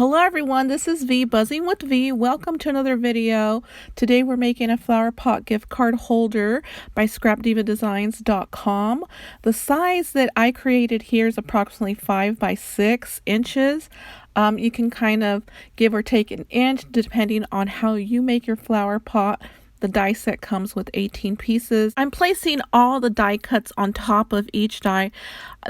Hello everyone, this is V, Buzzing with V. Welcome to another video. Today we're making a flower pot gift card holder by scrapdivadesigns.com. The size that I created here is approximately 5 by 6 inches. You can kind of give or take an inch depending on how you make your flower pot. The die set comes with 18 pieces. I'm placing all the die cuts on top of each die.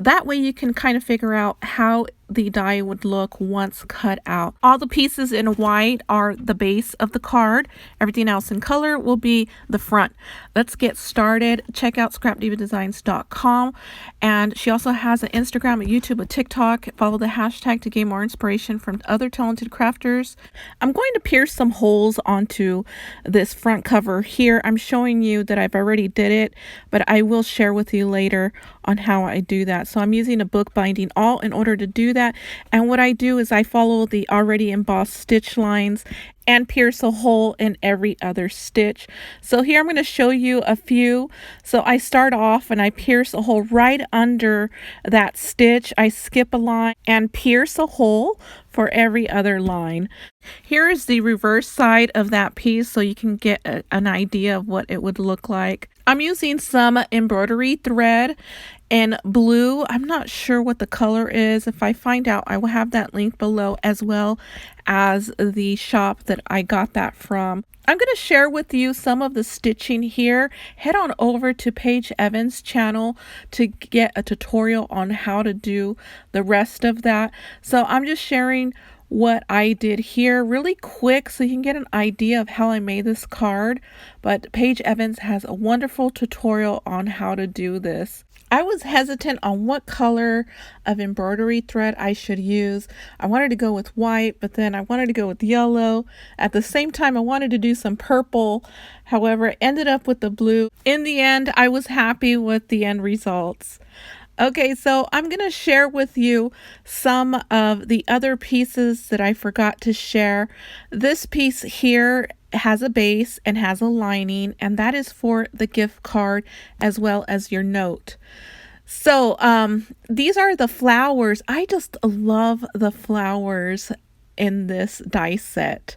That way you can kind of figure out how the die would look once cut out. All the pieces in white are the base of the card. Everything else in color will be the front. Let's get started. Check out scrapdivadesigns.com. And she also has an Instagram, a YouTube, a TikTok. Follow the hashtag to gain more inspiration from other talented crafters. I'm going to pierce some holes onto this front cover here. I'm showing you that I've already did it, but I will share with you later on how I do that. So I'm using a book binding awl in order to do that. And what I do is I follow the already embossed stitch lines and pierce a hole in every other stitch. So here I'm going to show you a few. So I start off and I pierce a hole right under that stitch. I skip a line and pierce a hole for every other line. Here is the reverse side of that piece so you can get an idea of what it would look like. I'm using some embroidery thread in blue. I'm not sure what the color is. If I find out, I will have that link below, as well as the shop that I got that from. I'm going to share with you some of the stitching here. Head on over to Paige Evans' channel to get a tutorial on how to do the rest of that. So I'm just sharing what I did here really quick so you can get an idea of how I made this card. But Paige Evans has a wonderful tutorial on how to do this. I was hesitant on what color of embroidery thread I should use. I wanted to go with white, but then I wanted to go with yellow. At the same time, I wanted to do some purple. However, I ended up with the blue. In the end, I was happy with the end results. Okay, so I'm going to share with you some of the other pieces that I forgot to share. This piece here has a base and has a lining, and that is for the gift card as well as your note. So these are the flowers. I just love the flowers in this die set.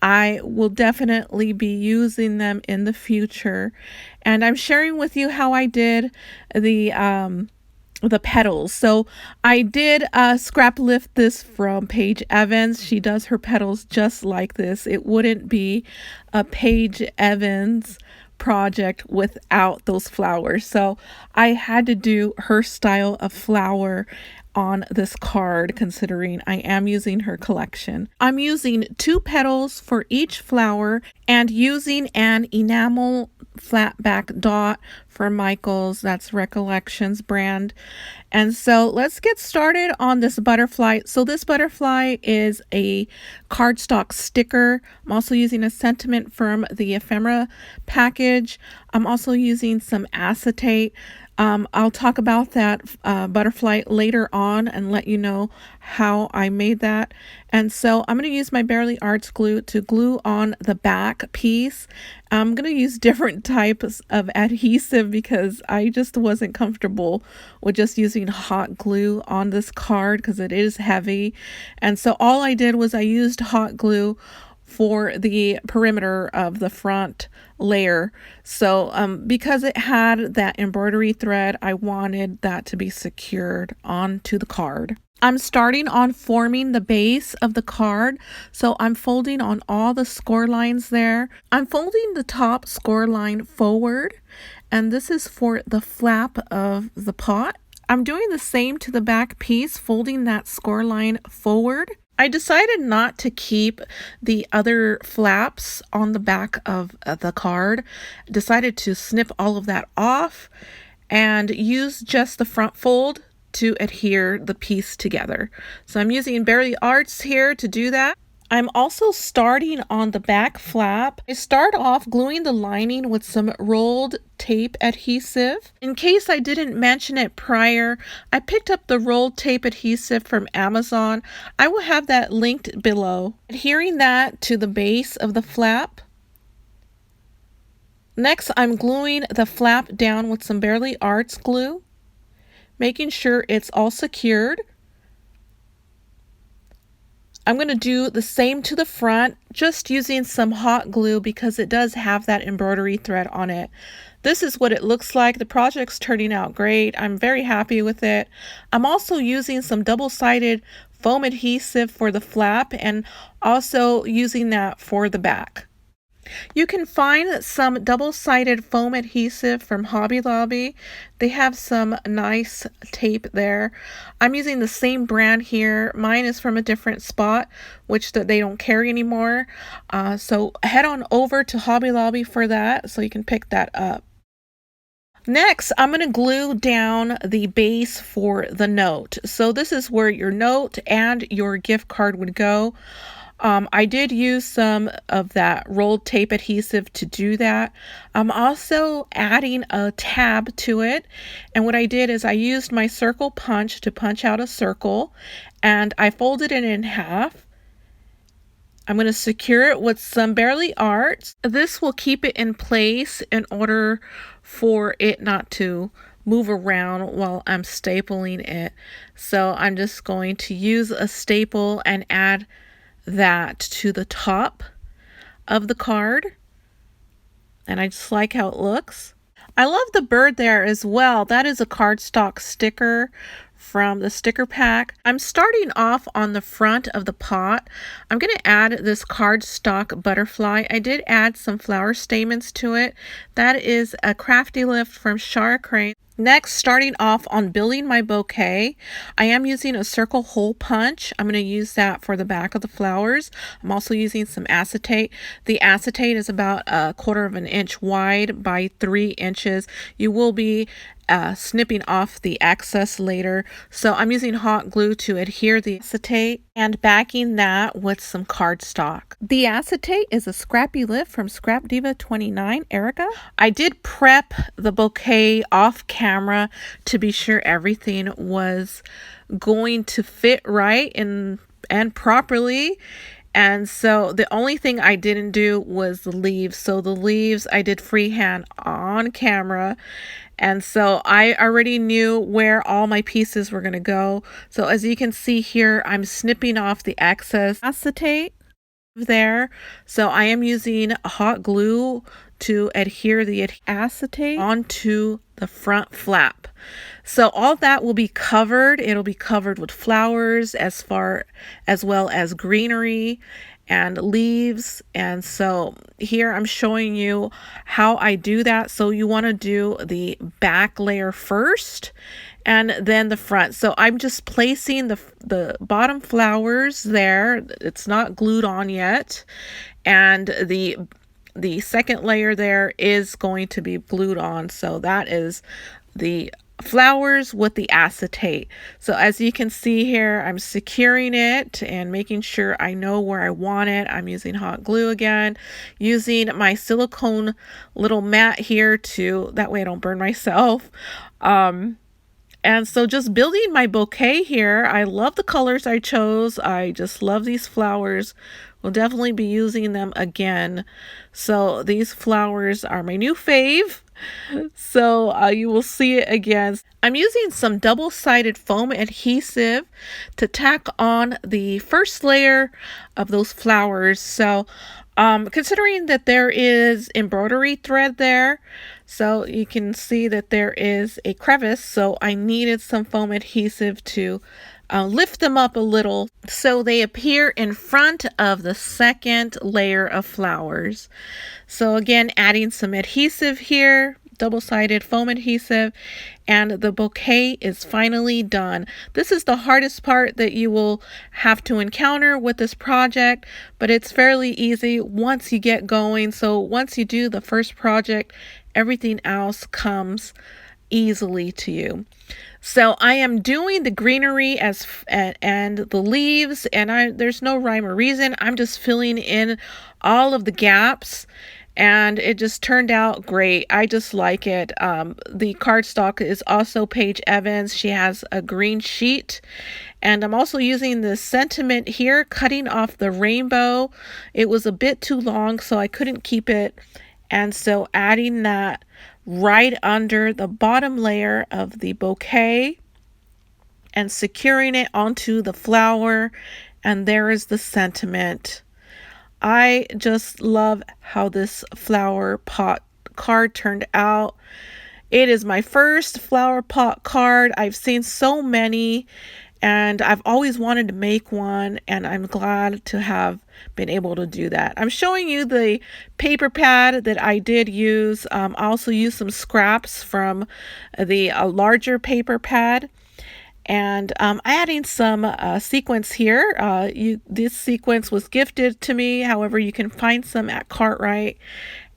I will definitely be using them in the future, and I'm sharing with you how I did the petals. So I did scrap lift this from Paige Evans. She does her petals just like this. It wouldn't be a Paige Evans project without those flowers. So I had to do her style of flower on this card, considering I am using her collection. I'm using 2 petals for each flower and using an enamel flat back dot from Michaels. That's Recollections brand. And so let's get started on this butterfly. So this butterfly is a cardstock sticker. I'm also using a sentiment from the ephemera package. I'm also using some acetate. I'll talk about that butterfly later on and let you know how I made that. And so I'm going to use my Barely Arts glue to glue on the back piece. I'm going to use different types of adhesive because I just wasn't comfortable with just using hot glue on this card because it is heavy. And so all I did was I used hot glue for the perimeter of the front layer. So because it had that embroidery thread, I wanted that to be secured onto the card. I'm starting on forming the base of the card. So I'm folding on all the score lines there. I'm folding the top score line forward, and this is for the flap of the pot. I'm doing the same to the back piece, folding that score line forward. I decided not to keep the other flaps on the back of the card. Decided to snip all of that off and use just the front fold to adhere the piece together. So I'm using Barely Arts here to do that. I'm also starting on the back flap. I start off gluing the lining with some rolled tape adhesive. In case I didn't mention it prior, I picked up the rolled tape adhesive from Amazon. I will have that linked below. Adhering that to the base of the flap. Next, I'm gluing the flap down with some Barely Arts glue, making sure it's all secured. I'm going to do the same to the front, just using some hot glue because it does have that embroidery thread on it. This is what it looks like. The project's turning out great. I'm very happy with it. I'm also using some double-sided foam adhesive for the flap and also using that for the back. You can find some double-sided foam adhesive from Hobby Lobby. They have some nice tape there. I'm using the same brand here. Mine is from a different spot, which they don't carry anymore. So head on over to Hobby Lobby for that so you can pick that up. Next, I'm going to glue down the base for the note. So this is where your note and your gift card would go. I did use some of that rolled tape adhesive to do that. I'm also adding a tab to it. And what I did is I used my circle punch to punch out a circle, and I folded it in half. I'm going to secure it with some Bearly Art. This will keep it in place in order for it not to move around while I'm stapling it. So I'm just going to use a staple and add that to the top of the card. And I just like how it looks. I love the bird there as well. That is a cardstock sticker from the sticker pack. I'm starting off on the front of the pot. I'm going to add this cardstock butterfly. I did add some flower stamens to it. That is a crafty lift from Shara Crane. Next, starting off on building my bouquet, I am using a circle hole punch. I'm going to use that for the back of the flowers. I'm also using some acetate. The acetate is about 1/4 of an inch wide by 3 inches. You will be snipping off the excess later. So I'm using hot glue to adhere the acetate and backing that with some cardstock. The acetate is a scrappy lift from Scrap Diva 29, Erica. I did prep the bouquet off camera to be sure everything was going to fit right and properly. And so the only thing I didn't do was the leaves. So the leaves I did freehand on camera. And so I already knew where all my pieces were going to go. So as you can see here, I'm snipping off the excess acetate there. So I am using hot glue to adhere the acetate onto the front flap. So all that will be covered. It'll be covered with flowers as well as greenery and leaves. And so here I'm showing you how I do that. So you want to do the back layer first and then the front. So I'm just placing the bottom flowers there. It's not glued on yet. And the second layer there is going to be glued on. So that is the flowers with the acetate. So as you can see here, I'm securing it and making sure I know where I want it. I'm using hot glue again, using my silicone little mat here that way I don't burn myself. And so just building my bouquet here. I love the colors I chose. I just love these flowers. We'll definitely be using them again. So these flowers are my new fave. So you will see it again. I'm using some double-sided foam adhesive to tack on the first layer of those flowers. So considering that there is embroidery thread there, so you can see that there is a crevice, so I needed some foam adhesive to lift them up a little so they appear in front of the second layer of flowers. So again, adding some adhesive here, double-sided foam adhesive, and the bouquet is finally done. This is the hardest part that you will have to encounter with this project, but it's fairly easy once you get going. So once you do the first project, everything else comes easily to you. So I am doing the greenery and the leaves, and there's no rhyme or reason. I'm just filling in all of the gaps, and it just turned out great. I just like it. The cardstock is also Paige Evans. She has a green sheet, and I'm also using the sentiment here, cutting off the rainbow. It was a bit too long, so I couldn't keep it, and so adding that right under the bottom layer of the bouquet and securing it onto the flower And there is the sentiment. I just love how this flower pot card turned out. It is my first flower pot card. I've seen so many, and I've always wanted to make one, and I'm glad to have been able to do that. I'm showing you the paper pad that I did use. I also used some scraps from the larger paper pad. And adding some sequins here. This sequence was gifted to me. However, you can find some at Cartwright.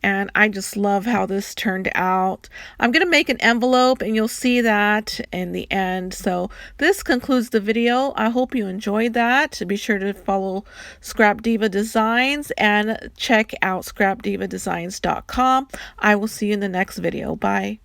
And I just love how this turned out. I'm going to make an envelope, and you'll see that in the end. So this concludes the video. I hope you enjoyed that. Be sure to follow Scrap Diva Designs and check out scrapdivadesigns.com. I will see you in the next video. Bye.